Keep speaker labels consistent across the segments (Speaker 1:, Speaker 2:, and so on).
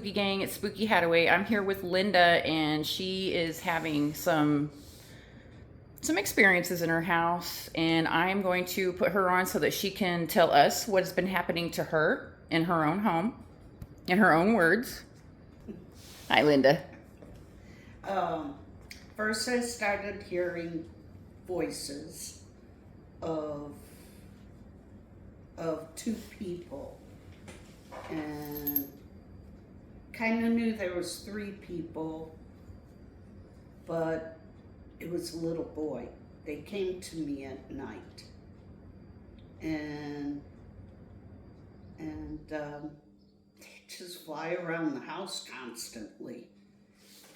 Speaker 1: Spooky Gang. It's Spooky Hadaway. I'm here with Linda, and she is having some experiences in her house, and I am going to put her on so that she can tell us what has been happening to her in her own home, in her own words. Hi, Linda.
Speaker 2: First I started hearing voices of two people, and kind of knew there was three people, but it was a little boy. They came to me at night, and they just fly around the house constantly.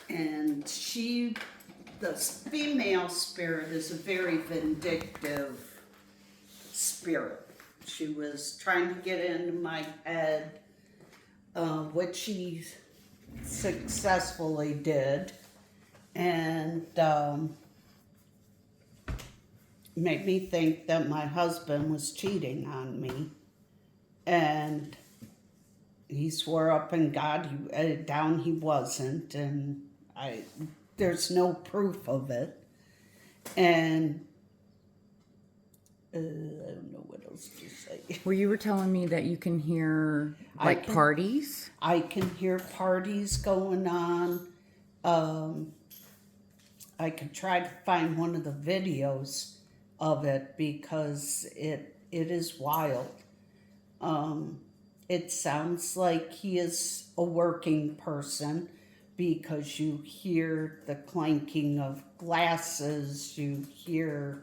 Speaker 2: And the female spirit is a very vindictive spirit. She was trying to get into my head, which she successfully did, and made me think that my husband was cheating on me. And he swore up and down he wasn't, and there's no proof of it. And I don't know what else to say.
Speaker 1: Well, you were telling me that you can hear parties.
Speaker 2: I can hear parties going on. I could try to find one of the videos of it because it is wild. It sounds like he is a working person because you hear the clanking of glasses, you hear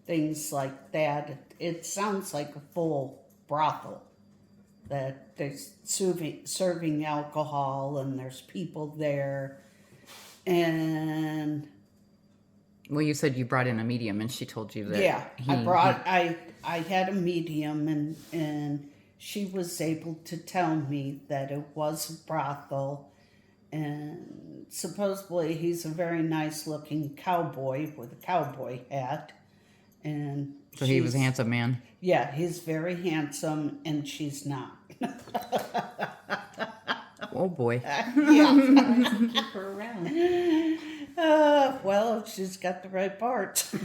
Speaker 2: things like that. It sounds like a full brothel, that they're serving alcohol and there's people there. And
Speaker 1: well, you said you brought in a medium, and she told you that.
Speaker 2: Yeah, I had a medium, and she was able to tell me that it was a brothel, and supposedly he's a very nice looking cowboy with a cowboy hat. And
Speaker 1: so he was a handsome man.
Speaker 2: Yeah, he's very handsome, and she's not.
Speaker 1: Oh boy.
Speaker 2: Yeah.
Speaker 3: Keep her around.
Speaker 2: Well, she's got the right parts.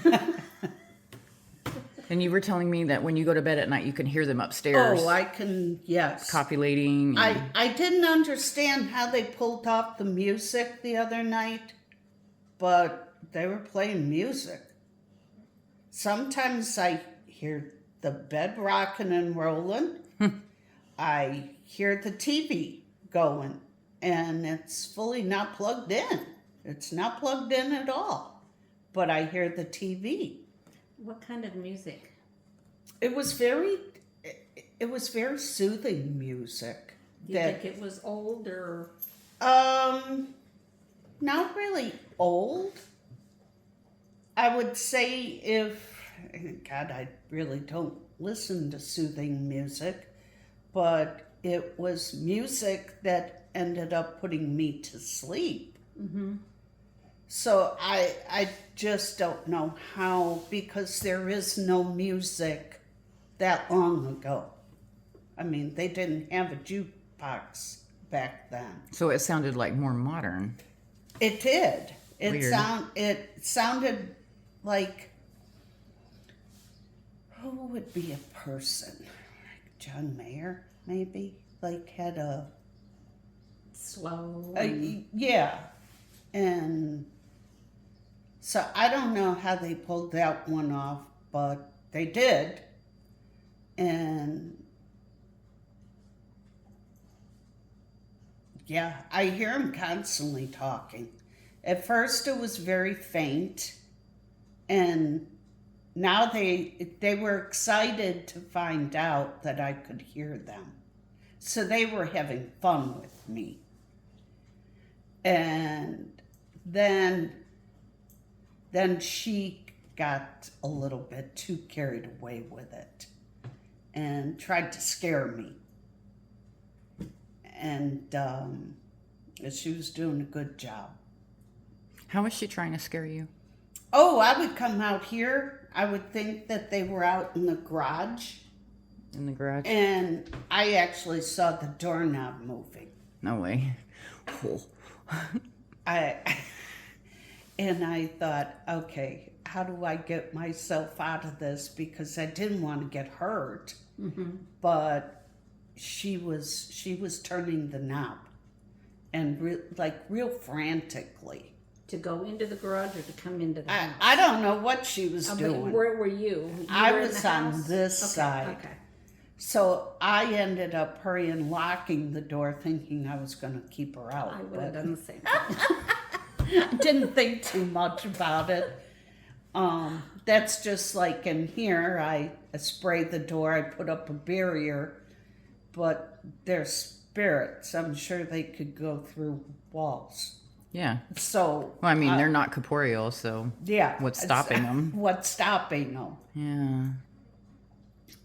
Speaker 1: And you were telling me that when you go to bed at night, you can hear them upstairs.
Speaker 2: Oh, I can, yes.
Speaker 1: Copulating.
Speaker 2: I didn't understand how they pulled off the music the other night, but they were playing music. Sometimes I hear the bed rocking and rolling. I hear the TV going, and it's fully not plugged in. It's not plugged in at all, but I hear the TV.
Speaker 3: What kind of music?
Speaker 2: It was very soothing music.
Speaker 3: Do you think it was old or?
Speaker 2: Not really old. I would say God, I really don't listen to soothing music, but it was music that ended up putting me to sleep.
Speaker 3: Mm-hmm.
Speaker 2: So I just don't know how, because there is no music that long ago. I mean, they didn't have a jukebox back then.
Speaker 1: So it sounded like more modern.
Speaker 2: It did.
Speaker 1: Weird.
Speaker 2: It sounded like, who would be a person? Like John Mayer, maybe? Like had a
Speaker 3: slow.
Speaker 2: Yeah. And so I don't know how they pulled that one off, but they did. And yeah, I hear him constantly talking. At first it was very faint, and now they were excited to find out that I could hear them. So they were having fun with me. And then she got a little bit too carried away with it and tried to scare me. And she was doing a good job.
Speaker 1: How was she trying to scare you?
Speaker 2: Oh, I would come out here. I would think that they were out in the garage.
Speaker 1: In the garage?
Speaker 2: And I actually saw the doorknob moving.
Speaker 1: No way.
Speaker 2: I and I thought, okay, how do I get myself out of this? Because I didn't want to get hurt, but she was turning the knob, and real frantically.
Speaker 3: To go into the garage or to come into the house?
Speaker 2: I don't know what she was
Speaker 3: But
Speaker 2: doing.
Speaker 3: where were you?
Speaker 2: I
Speaker 3: were in
Speaker 2: was
Speaker 3: the
Speaker 2: on
Speaker 3: house?
Speaker 2: this
Speaker 3: Okay,
Speaker 2: side.
Speaker 3: Okay.
Speaker 2: So I ended up hurrying, locking the door, thinking I was going to keep her out.
Speaker 3: I would have
Speaker 2: but
Speaker 3: done the same thing.
Speaker 2: didn't think too much about it. That's just like in here. I sprayed the door. I put up a barrier, but they're spirits. I'm sure they could go through walls.
Speaker 1: Yeah.
Speaker 2: So
Speaker 1: Well, I mean, they're not corporeal, so
Speaker 2: yeah.
Speaker 1: what's stopping them?
Speaker 2: What's stopping them?
Speaker 1: Yeah.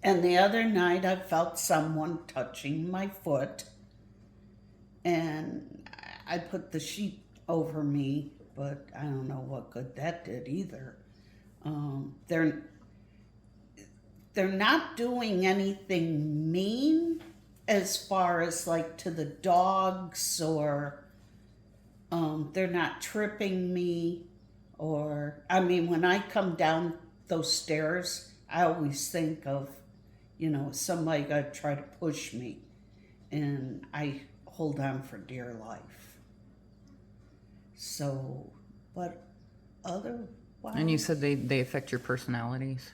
Speaker 2: And the other night I felt someone touching my foot, and I put the sheet over me, but I don't know what good that did either. They're not doing anything mean as far as like to the dogs, or they're not tripping me, or I mean, when I come down those stairs, I always think of, somebody got to try to push me, and I hold on for dear life. So, but otherwise.
Speaker 1: And you said they affect your personalities?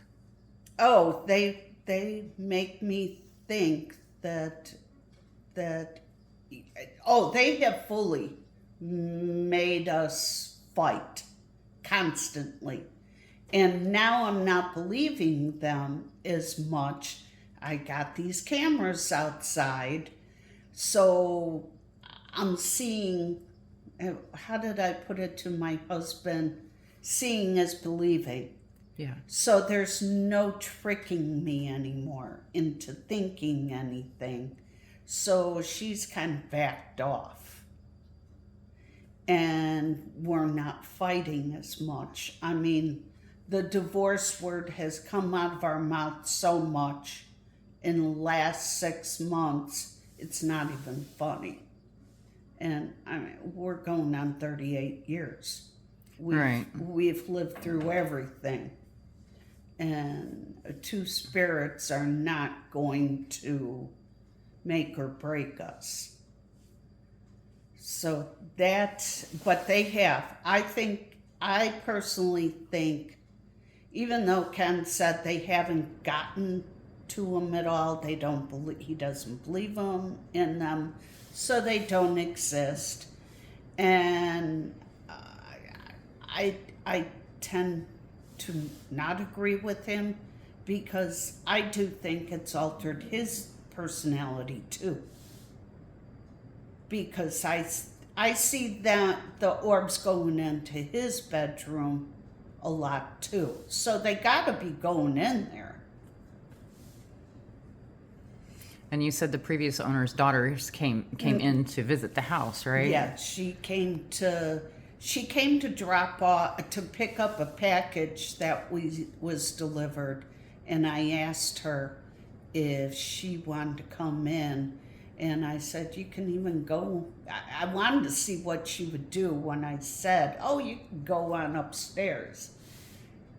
Speaker 2: Oh, they make me think that they have fully made us fight constantly. And now I'm not believing them as much. I got these cameras outside, so I'm seeing, how did I put it to my husband? Seeing is believing.
Speaker 1: Yeah.
Speaker 2: So there's no tricking me anymore into thinking anything. So she's kind of backed off. And we're not fighting as much. I mean, the divorce word has come out of our mouth so much in the last 6 months, it's not even funny. And I mean, we're going on 38 years. We've lived through everything. And two spirits are not going to make or break us. So but they have. I personally think, even though Ken said they haven't gotten to him at all, he doesn't believe in them, so they don't exist. And I tend to not agree with him, because I do think it's altered his personality too. Because I see that the orbs going into his bedroom a lot too. So they gotta be going in there.
Speaker 1: And you said the previous owner's daughters came in to visit the house, right?
Speaker 2: Yeah, she came to drop off, to pick up a package that was delivered, and I asked her if she wanted to come in, and I said, you can even go. I wanted to see what she would do when I said, oh, you can go on upstairs.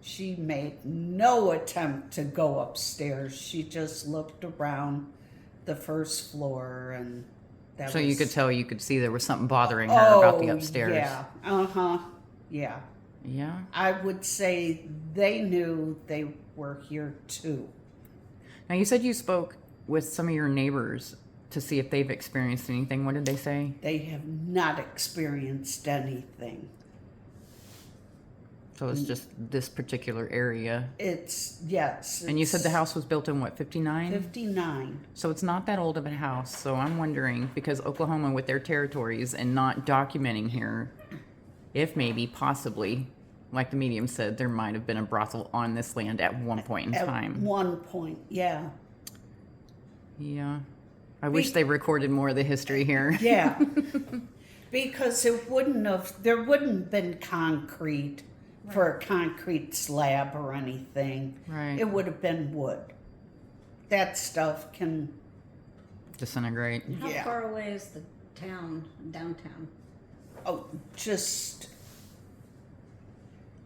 Speaker 2: She made no attempt to go upstairs. She just looked around the first floor, and
Speaker 1: So you could tell, you could see there was something bothering her about the upstairs.
Speaker 2: Yeah, yeah.
Speaker 1: Yeah?
Speaker 2: I would say they knew they were here too.
Speaker 1: Now, you said you spoke with some of your neighbors to see if they've experienced anything. What did they say?
Speaker 2: They have not experienced anything.
Speaker 1: So it's just this particular area.
Speaker 2: Yes.
Speaker 1: And you said the house was built in what, 59?
Speaker 2: 59.
Speaker 1: So it's not that old of a house. So I'm wondering, because Oklahoma with their territories and not documenting here, if maybe, possibly, like the medium said, there might have been a brothel on this land at one point in time.
Speaker 2: At one point, yeah.
Speaker 1: Yeah. I wish they recorded more of the history here.
Speaker 2: Yeah. Because there wouldn't have been concrete for a concrete slab or anything.
Speaker 1: Right.
Speaker 2: It would have been wood. That stuff can...
Speaker 1: Disintegrate.
Speaker 3: How far away is the downtown.
Speaker 2: Oh, just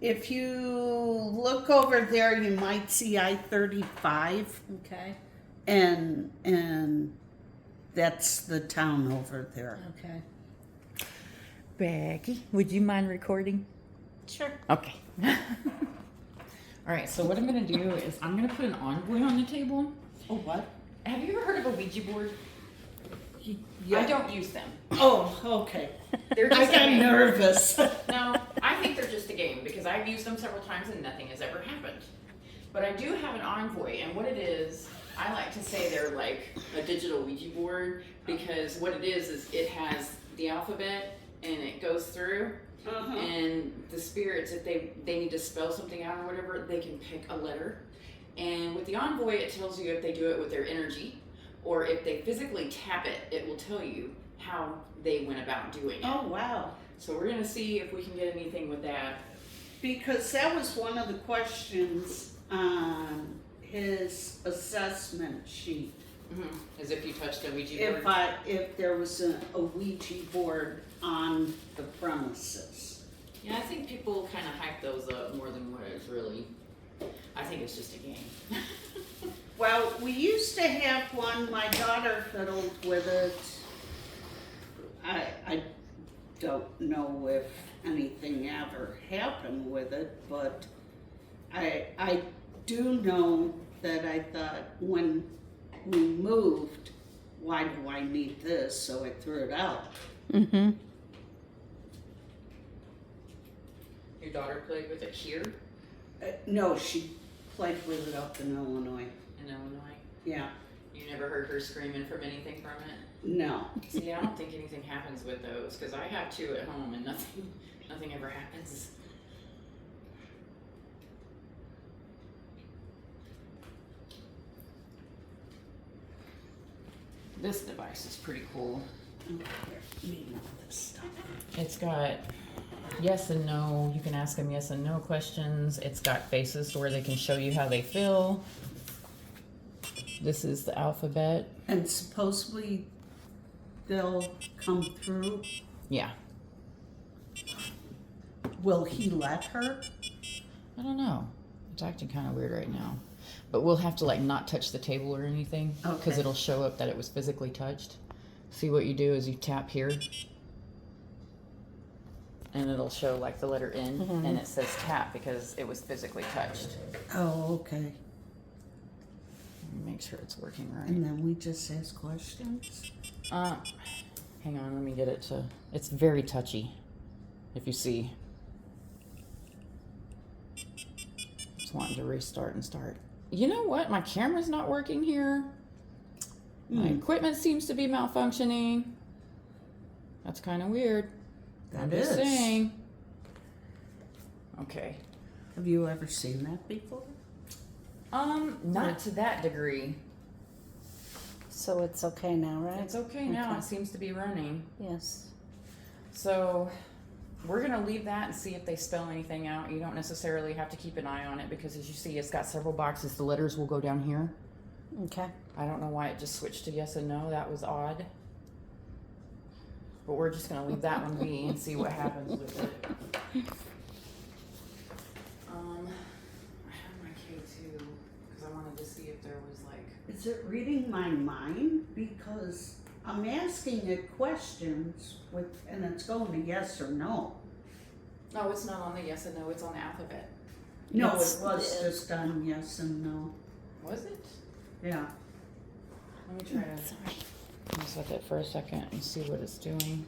Speaker 2: if you look over there, you might see I-35,
Speaker 3: Okay.
Speaker 2: and that's the town over there.
Speaker 3: Okay.
Speaker 1: Becky, would you mind recording?
Speaker 3: Sure.
Speaker 1: Okay. All right, so what I'm going to do is I'm going to put an envoy on the table.
Speaker 2: Oh, what?
Speaker 1: Have you ever heard of a Ouija board?
Speaker 2: Yeah.
Speaker 1: I don't use them.
Speaker 2: Oh, okay.
Speaker 1: They're
Speaker 2: I
Speaker 1: just a
Speaker 2: got
Speaker 1: game.
Speaker 2: nervous.
Speaker 1: No, I think they're just a game because I've used them several times and nothing has ever happened. But I do have an envoy, and what it is, I like to say they're like a digital Ouija board because what it is it has the alphabet and it goes through.
Speaker 2: Uh-huh.
Speaker 1: And the spirits, if they need to spell something out or whatever, they can pick a letter. And with the envoy, it tells you if they do it with their energy, or if they physically tap it, it will tell you how they went about doing it.
Speaker 2: Oh, wow.
Speaker 1: So we're gonna see if we can get anything with that.
Speaker 2: Because that was one of the questions on his assessment sheet.
Speaker 1: As if you touched a Ouija board.
Speaker 2: If there was a Ouija board on the premises.
Speaker 1: Yeah, I think people kind of hype those up more than what it's really. I think it's just a game.
Speaker 2: Well, we used to have one, my daughter fiddled with it. I don't know if anything ever happened with it, but I do know that I thought when we moved, why do I need this? So I threw it out.
Speaker 1: Mm-hmm. Your daughter played with it here
Speaker 2: No, she played with it up in Illinois.
Speaker 1: in Illinois.
Speaker 2: Yeah,
Speaker 1: You never heard her screaming from anything from it?
Speaker 2: no.
Speaker 1: See, I don't think anything happens with those because I have two at home and nothing ever happens. This device is pretty cool.
Speaker 2: Me know this stuff.
Speaker 1: It's got yes and no. You can ask them yes and no questions. It's got faces where they can show you how they feel. This is the alphabet.
Speaker 2: And supposedly they'll come through.
Speaker 1: Yeah.
Speaker 2: Will he let her?
Speaker 1: I don't know. It's acting kind of weird right now. But we'll have to like not touch the table or anything because
Speaker 2: Okay.
Speaker 1: it'll show up that it was physically touched. See, what you do is you tap here and it'll show like the letter N and it says tap because it was physically touched.
Speaker 2: Oh, okay.
Speaker 1: Make sure it's working right.
Speaker 2: And then we just ask questions.
Speaker 1: Hang on, let me get it to. It's very touchy. If you see, just wanting to restart and start. You know what? My camera's not working here. My equipment seems to be malfunctioning. That's kind of weird. I'm
Speaker 2: That
Speaker 1: just
Speaker 2: is.
Speaker 1: saying. Okay.
Speaker 2: Have you ever seen that before?
Speaker 1: Not to that degree.
Speaker 3: So it's okay now, right?
Speaker 1: It's okay now.
Speaker 3: Okay.
Speaker 1: It seems to be running.
Speaker 3: Yes.
Speaker 1: So we're gonna leave that and see if they spell anything out. You don't necessarily have to keep an eye on it because as you see, it's got several boxes. The letters will go down here.
Speaker 3: Okay.
Speaker 1: I don't know why it just switched to yes and no. That was odd. But we're just gonna leave that one be and see what happens with it. I have my K2 because I wanted to see if there was like.
Speaker 2: Is it reading my mind? Because I'm asking it questions and it's going to yes or no.
Speaker 1: No, it's not on the yes and no. It's on the alphabet.
Speaker 2: No,
Speaker 3: It's-
Speaker 2: it was just on yes and no.
Speaker 1: Was it?
Speaker 2: Yeah.
Speaker 1: Let me try to.
Speaker 3: Sorry.
Speaker 1: Let me set that for a second and see what it's doing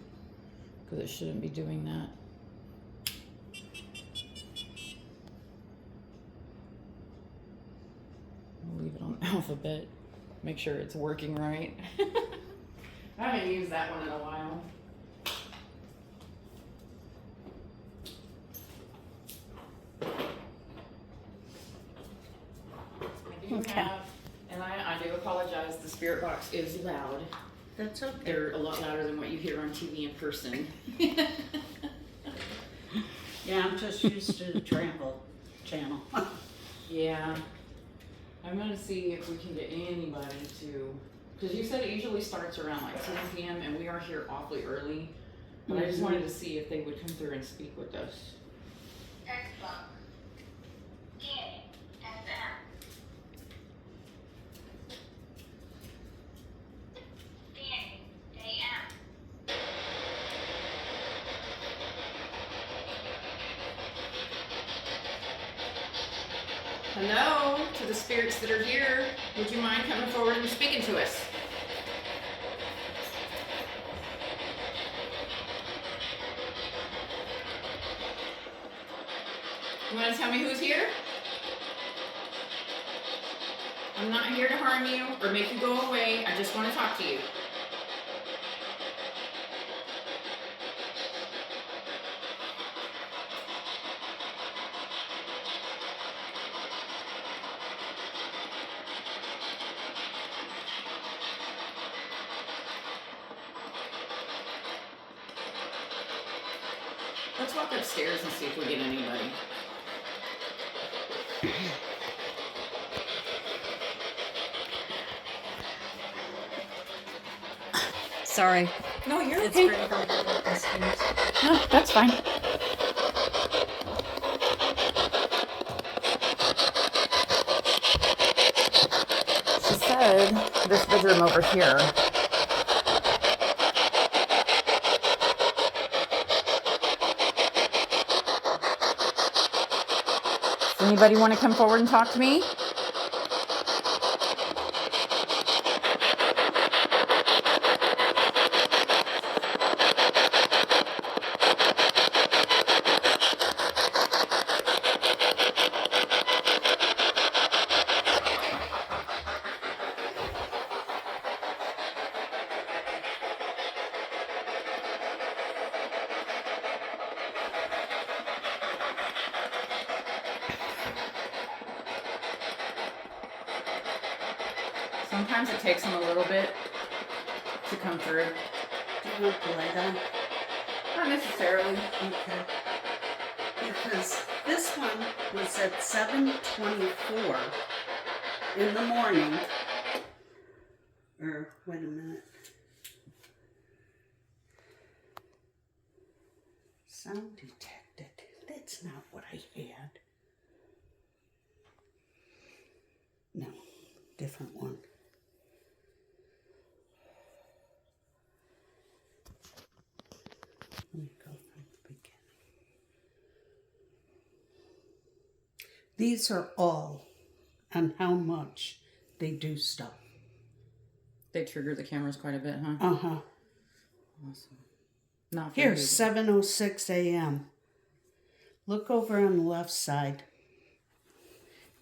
Speaker 1: because it shouldn't be doing that. We'll leave it on the alphabet. Make sure it's working right. I haven't used that one in a while. I do
Speaker 3: Okay.
Speaker 1: have, and I do apologize, the spirit box is loud.
Speaker 2: That's okay.
Speaker 1: They're a lot louder than what you hear on TV in person.
Speaker 2: Yeah, I'm just used to the travel channel.
Speaker 1: Yeah. I'm gonna see if we can get anybody to Because you said it usually starts around like 10 p.m. and we are here awfully early. But I just wanted to see if they would come through and speak with us.
Speaker 4: Textbook. Scanning. SM. Scanning. AM.
Speaker 1: Hello to the spirits that are here. Would you mind coming forward and speaking to us? You want to tell me who's here? I'm not here to harm you or make you go away. I just want to talk to you. Let's walk upstairs and see if we get anybody.
Speaker 3: Sorry.
Speaker 1: No, you're
Speaker 3: It's
Speaker 1: okay.
Speaker 3: pretty hard to get these things.
Speaker 1: No, that's fine. She said this bedroom over here. Does anybody want to come forward and talk to me? Sometimes it takes them a little bit to come through.
Speaker 2: Do you want the light on?
Speaker 1: Not necessarily.
Speaker 2: Okay. Because this one was at 7:24 in the morning. Or, wait a minute. Sound detected. That's not what I had. No, different one. Let me go from the beginning. These are all on how much they do stuff.
Speaker 1: They trigger the cameras quite a bit, huh?
Speaker 2: Uh-huh.
Speaker 1: Awesome. Not
Speaker 2: Here,
Speaker 1: very-
Speaker 2: 7:06 a.m. Look over on the left side.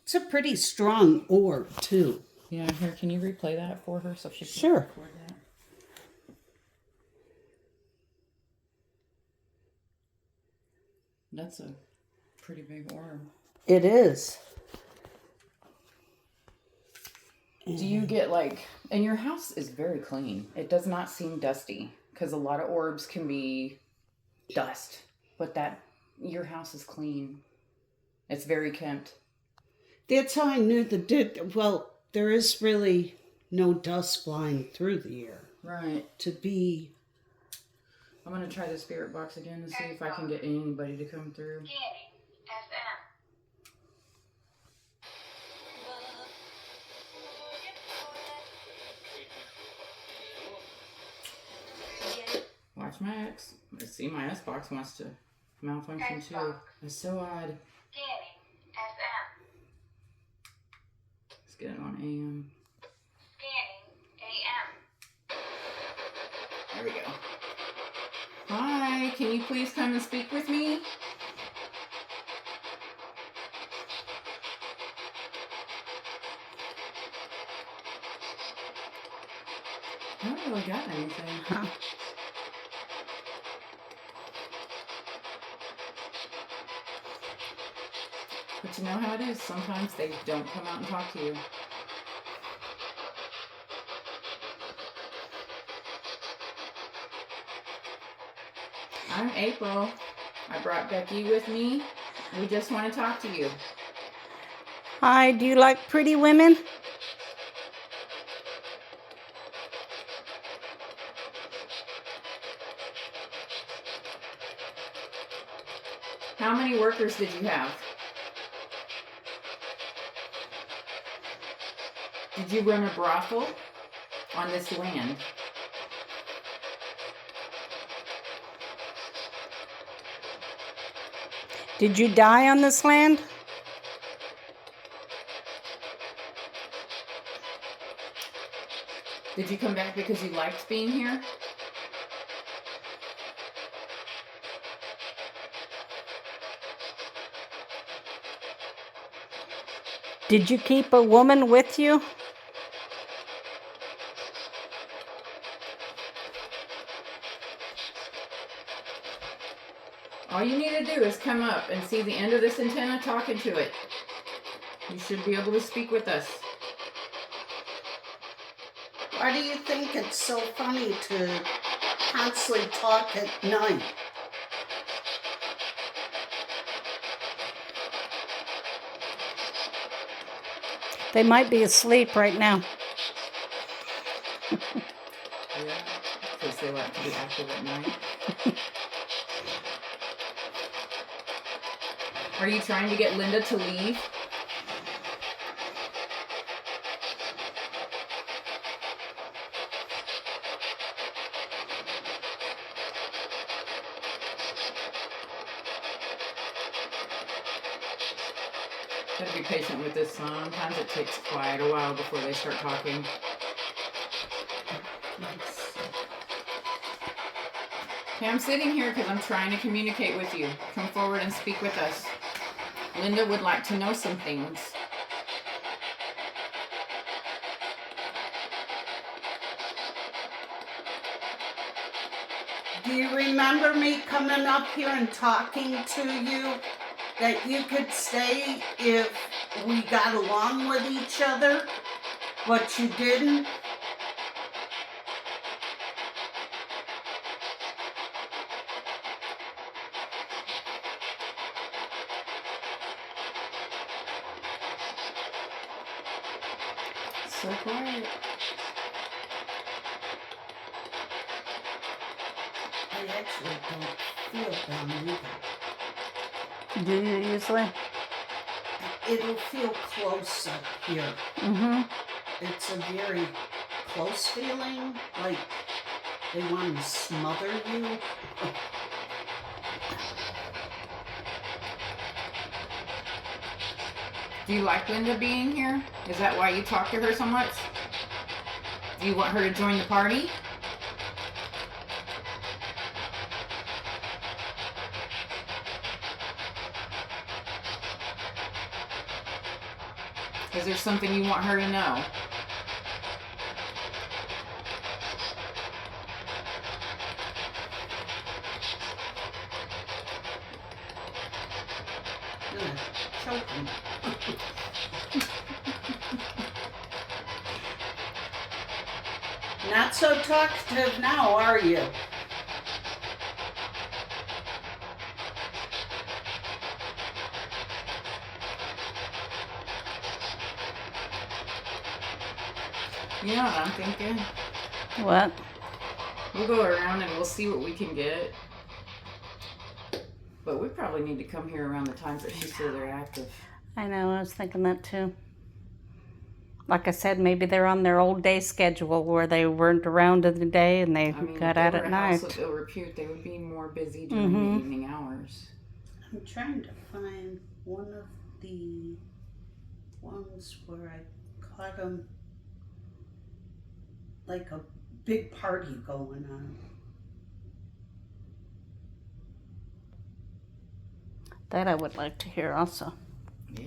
Speaker 2: It's a pretty strong orb, too.
Speaker 1: Yeah, here, can you replay that for her so she can
Speaker 2: Sure.
Speaker 1: record that? That's a pretty big orb.
Speaker 2: It is.
Speaker 1: Do you get like, and your house is very clean. It does not seem dusty because a lot of orbs can be dust, but your house is clean. It's very kept.
Speaker 2: That's how I knew well, there is really no dust flying through the air.
Speaker 1: Right.
Speaker 2: To be...
Speaker 1: I'm going to try the spirit box again to see if I can get anybody to come through.
Speaker 4: Scanning. SM.
Speaker 1: Watch my X. I see my S box wants to malfunction too. It's so odd.
Speaker 4: Scanning. SM.
Speaker 1: Let's get it on AM.
Speaker 4: Scanning. AM.
Speaker 1: There we go. Hi, can you please come and speak with me? I haven't really got anything.
Speaker 2: Huh.
Speaker 1: But you know how it is. Sometimes they don't come out and talk to you. I'm April. I brought Becky with me. We just want to talk to you.
Speaker 3: Hi, do you like pretty women?
Speaker 1: How many workers did you have? Did you run a brothel on this land?
Speaker 2: Did you die on this land?
Speaker 1: Did you come back because you liked being here?
Speaker 2: Did you keep a woman with you?
Speaker 1: All you need to do is come up and see the end of this antenna talking to it. You should be able to speak with us.
Speaker 2: Why do you think it's so funny to constantly talk at night? They might be asleep right now.
Speaker 1: Yeah, because they like to be active at night. Are you trying to get Linda to leave? Gotta be patient with this. Sometimes it takes quite a while before they start talking. Okay, I'm sitting here because I'm trying to communicate with you. Come forward and speak with us. Linda would like to know some things.
Speaker 2: Do you remember me coming up here and talking to you that you could stay if we got along with each other, but you didn't?
Speaker 1: So quiet.
Speaker 2: I actually don't feel them either.
Speaker 5: Do you usually?
Speaker 2: It'll feel close up here.
Speaker 5: Mm-hmm.
Speaker 2: It's a very close feeling, like they want to smother you.
Speaker 1: Do you like Linda being here? Is that why you talk to her so much? Do you want her to join the party? Is there something you want her to know?
Speaker 2: I'm gonna choke him. Not so talkative now, are you?
Speaker 1: You know what I'm thinking?
Speaker 5: What?
Speaker 1: We'll go around and we'll see what we can get. But we probably need to come here around the times that she's still there active.
Speaker 5: I know, I was thinking that too. Like I said, maybe they're on their old day schedule where they weren't around in the day and they
Speaker 1: I mean,
Speaker 5: got
Speaker 1: if
Speaker 5: out
Speaker 1: they were
Speaker 5: at
Speaker 1: a house
Speaker 5: night.
Speaker 1: of ill repute, they would be more busy during the evening hours.
Speaker 2: I'm trying to find one of the ones where I caught them like a big party going on.
Speaker 5: That I would like to hear also.
Speaker 1: Yeah.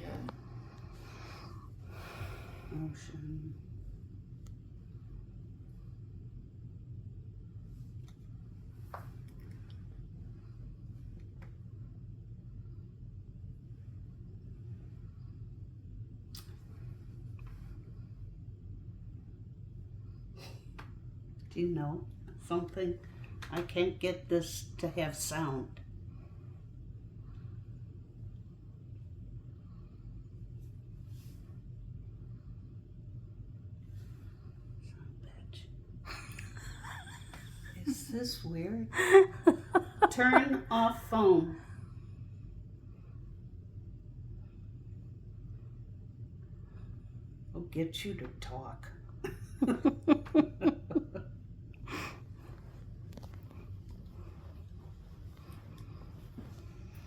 Speaker 2: Ocean. Do you know something? I can't get this to have sound. Is this weird? Turn off phone. get you to talk.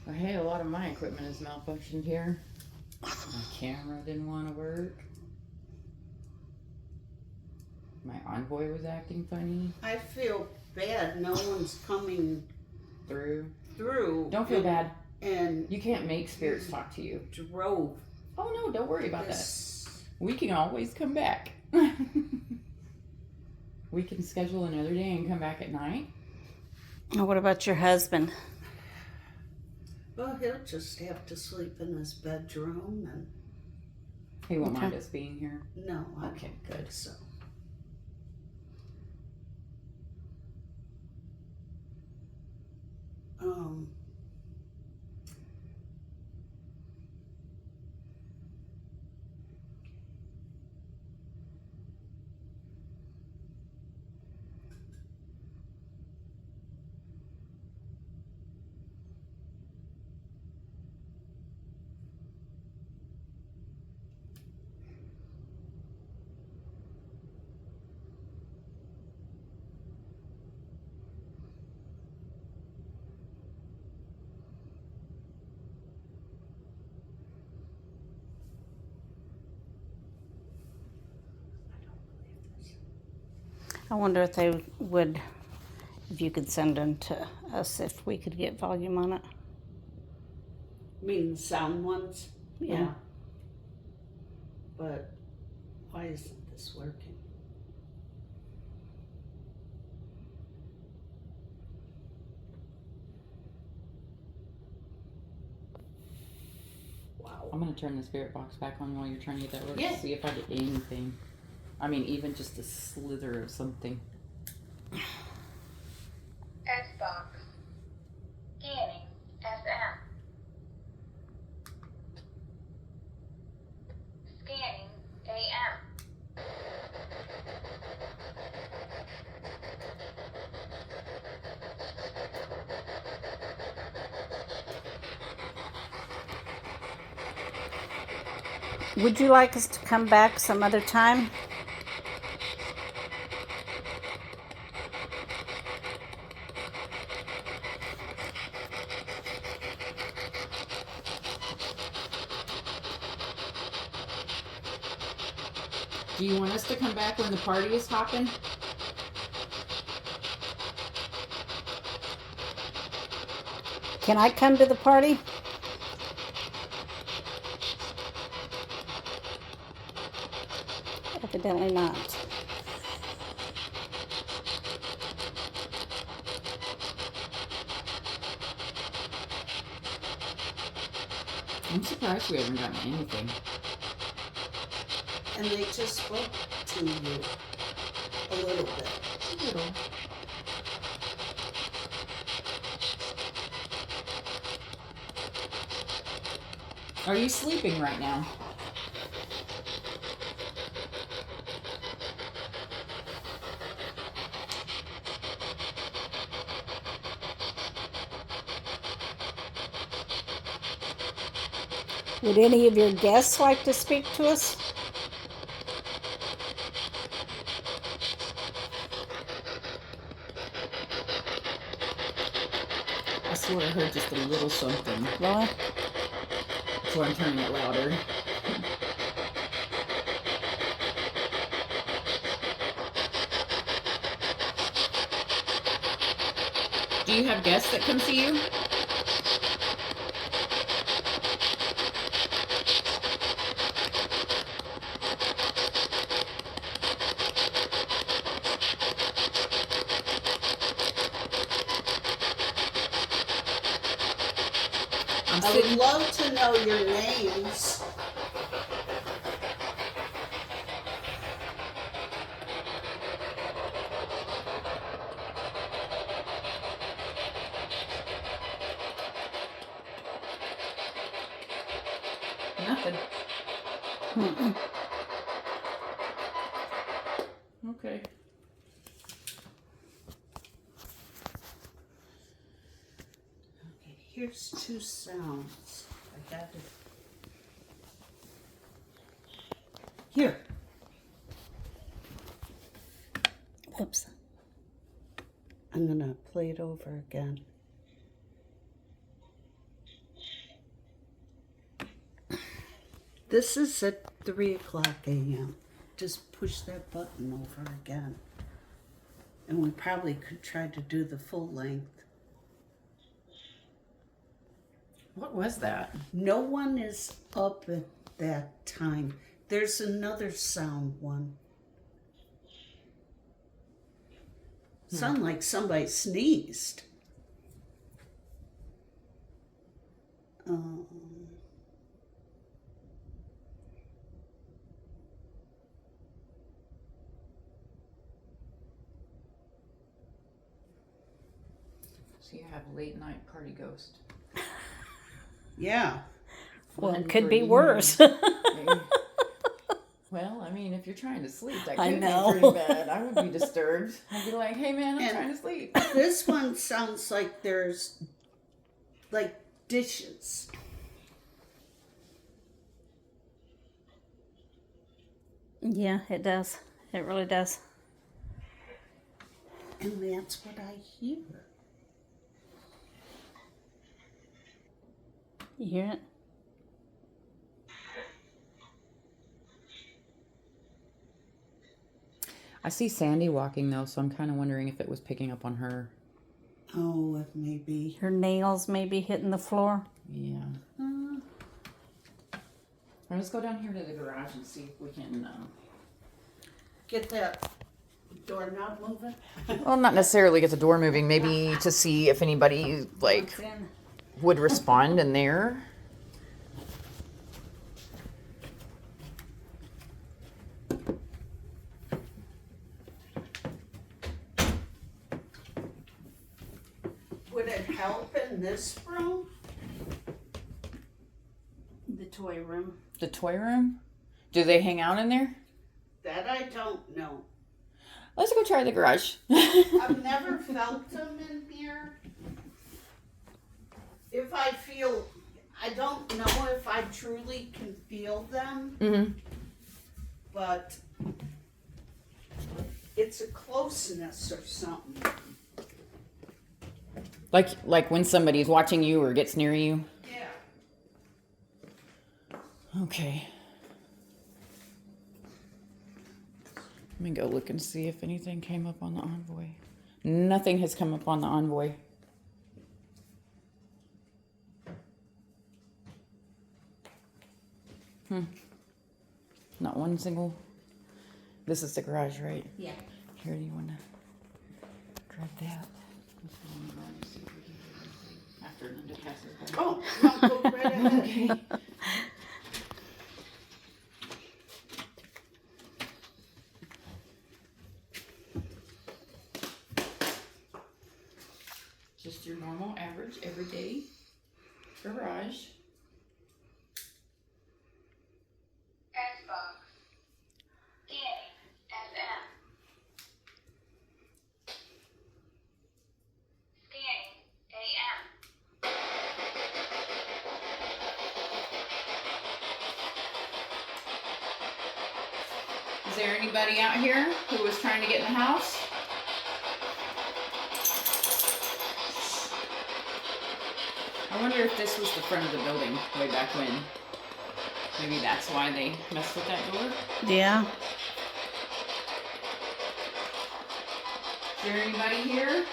Speaker 1: Well, hey, a lot of my equipment is malfunctioned here. My camera didn't want to work. My Envoy was acting funny.
Speaker 2: I feel bad. No one's coming
Speaker 1: Through.
Speaker 2: and-
Speaker 1: Don't feel bad.
Speaker 2: And
Speaker 1: You can't make spirits talk to you.
Speaker 2: drove
Speaker 1: Oh no, don't worry about that.
Speaker 2: this.
Speaker 1: We can always come back. We can schedule another day and come back at night.
Speaker 5: Oh, what about your husband?
Speaker 2: Well, he'll just have to sleep in his bedroom, and
Speaker 1: He won't mind
Speaker 5: Okay.
Speaker 1: us being here.
Speaker 2: no, I
Speaker 1: Okay,
Speaker 2: don't
Speaker 1: good.
Speaker 2: think so. Um,
Speaker 5: I wonder if they would, if you could send them to us, if we could get volume on it.
Speaker 2: mean the sound ones?
Speaker 5: Yeah.
Speaker 2: But why isn't this working? Wow.
Speaker 1: I'm gonna turn the spirit box back on while you're trying to get that work.
Speaker 2: Yeah.
Speaker 1: See if I get anything. I mean, even just a slither of something.
Speaker 4: Xbox. Scanning. FM. Scanning. AM.
Speaker 5: Would you like us to come back some other time?
Speaker 1: Do you want us to come back when the party is hopping?
Speaker 5: Can I come to the party? Evidently not.
Speaker 1: I'm surprised we haven't gotten anything.
Speaker 2: And they just spoke to you a little bit.
Speaker 1: A little. Are you sleeping right now?
Speaker 5: Would any of your guests like to speak to us?
Speaker 1: I swear I heard just a little something.
Speaker 5: Laura?
Speaker 1: That's why I'm turning it louder. Do you have guests that come see you? I'm
Speaker 2: I would
Speaker 1: sitting.
Speaker 2: love to know your names.
Speaker 1: Nothing.
Speaker 5: Mm-mm.
Speaker 1: Okay.
Speaker 2: Okay, here's two sounds. I got it. Here.
Speaker 5: Oops.
Speaker 2: I'm gonna play it over again. This is at 3 o'clock a.m. Just push that button over again. And we probably could try to do the full length.
Speaker 1: What was that?
Speaker 2: No one is up at that time. There's another sound one. Sound like somebody sneezed.
Speaker 1: So you have late night party ghost.
Speaker 2: Yeah.
Speaker 5: Well, it could be
Speaker 1: 130
Speaker 5: worse.
Speaker 1: minutes. Well, I mean, if you're trying to sleep, that
Speaker 5: I
Speaker 1: could
Speaker 5: know.
Speaker 1: be pretty bad. I would be disturbed. I'd be like, hey man, I'm
Speaker 2: And-
Speaker 1: trying to sleep.
Speaker 2: This one sounds like there's like dishes.
Speaker 5: Yeah, it does. It really does.
Speaker 2: And that's what I hear.
Speaker 5: You hear it?
Speaker 1: I see Sandy walking though, so I'm kind of wondering if it was picking up on her.
Speaker 2: Oh, it may be.
Speaker 5: Her nails may be hitting the floor.
Speaker 1: Yeah. Let's go down here to the garage and see if we can.
Speaker 2: Get that doorknob moving.
Speaker 1: Well, not necessarily get the door moving. Maybe to see if anybody like would respond in there.
Speaker 2: Would it help in this room?
Speaker 5: The toy room.
Speaker 1: The toy room. Do they hang out in there?
Speaker 2: That I don't know.
Speaker 1: Let's go try the garage.
Speaker 2: I've never felt them in here. If I feel, I don't know if I truly can feel them,
Speaker 1: Mm-hmm.
Speaker 2: but it's a closeness or something.
Speaker 1: Like when somebody's watching you or gets near you.
Speaker 2: Yeah.
Speaker 1: Okay. Let me go look and see if anything came up on the envoy. Nothing has come up on the envoy. Not one single. This is the garage, right?
Speaker 5: Yeah.
Speaker 1: Here, do you want to grab that? Let's go in the garage and see if we can get anything after Linda passes by.
Speaker 2: Oh, no, go right ahead.
Speaker 1: Okay. Just your normal, average, everyday garage.
Speaker 4: Xbox. Scanning. FM. Scanning. AM.
Speaker 1: Is there anybody out here who was trying to get in the house? I wonder if this was the front of the building way back when. Maybe that's why they messed with that door.
Speaker 5: Yeah.
Speaker 1: Is there anybody here?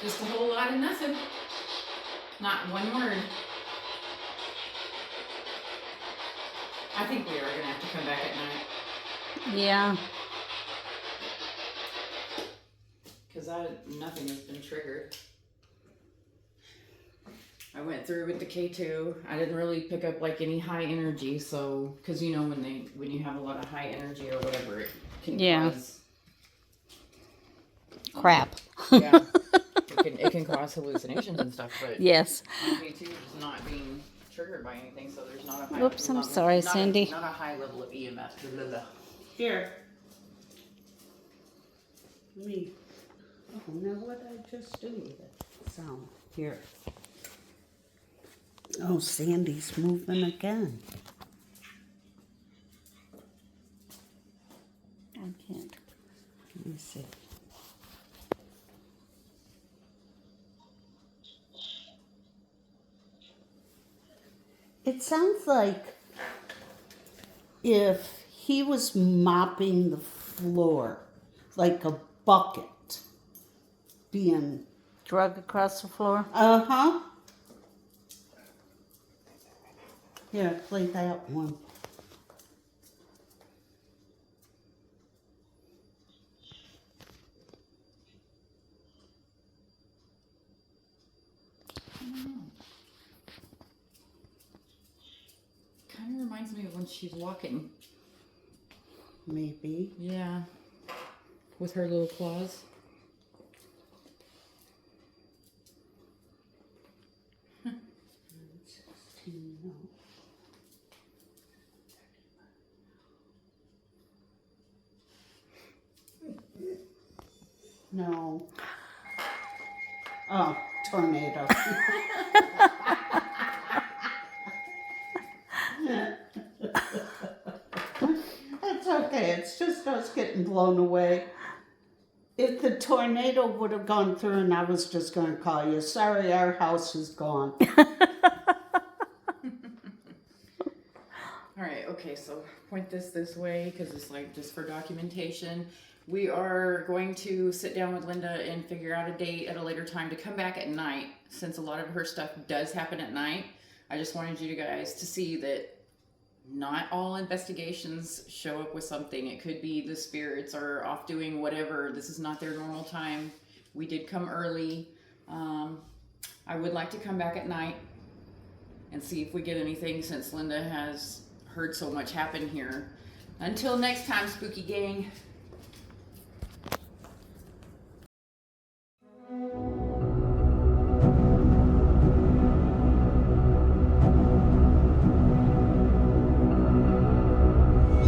Speaker 1: Just a whole lot of nothing. Not one word. I think we are gonna have to come back at night.
Speaker 5: Yeah.
Speaker 1: Because nothing has been triggered. I went through with the K2. I didn't really pick up like any high energy, so because you know when you have a lot of high energy or whatever, it can
Speaker 5: Yeah.
Speaker 1: cause
Speaker 5: Crap.
Speaker 1: yeah, it can cause hallucinations and stuff. But
Speaker 5: Yes.
Speaker 1: K2 is not being triggered by anything, so there's not a high.
Speaker 5: Oops, I'm
Speaker 1: level-
Speaker 5: sorry,
Speaker 1: not
Speaker 5: Cindy.
Speaker 1: Not a high level of EMF. Blah, blah, blah.
Speaker 2: Here. Me. Oh, now what did I just do with it? Sound. Here. Oh, Sandy's moving again.
Speaker 5: I can't.
Speaker 2: Let me see. It sounds like if he was mopping the floor, like a bucket being,
Speaker 5: Drug across the floor.
Speaker 2: uh-huh. Here, play that one.
Speaker 1: Kind of reminds me of when she's walking.
Speaker 2: Maybe.
Speaker 1: Yeah. With her little claws.
Speaker 2: No. Oh, tornado. That's okay. It's just us getting blown away. If the tornado would have gone through and I was just going to call you, sorry, our house is gone.
Speaker 1: All right, okay, so point this way because it's like just for documentation. We are going to sit down with Linda and figure out a date at a later time to come back at night, since a lot of her stuff does happen at night. I just wanted you guys to see that not all investigations show up with something. It could be the spirits are off doing whatever. This is not their normal time. We did come early. I would like to come back at night and see if we get anything, since Linda has heard so much happen here. Until next time, Spooky Gang.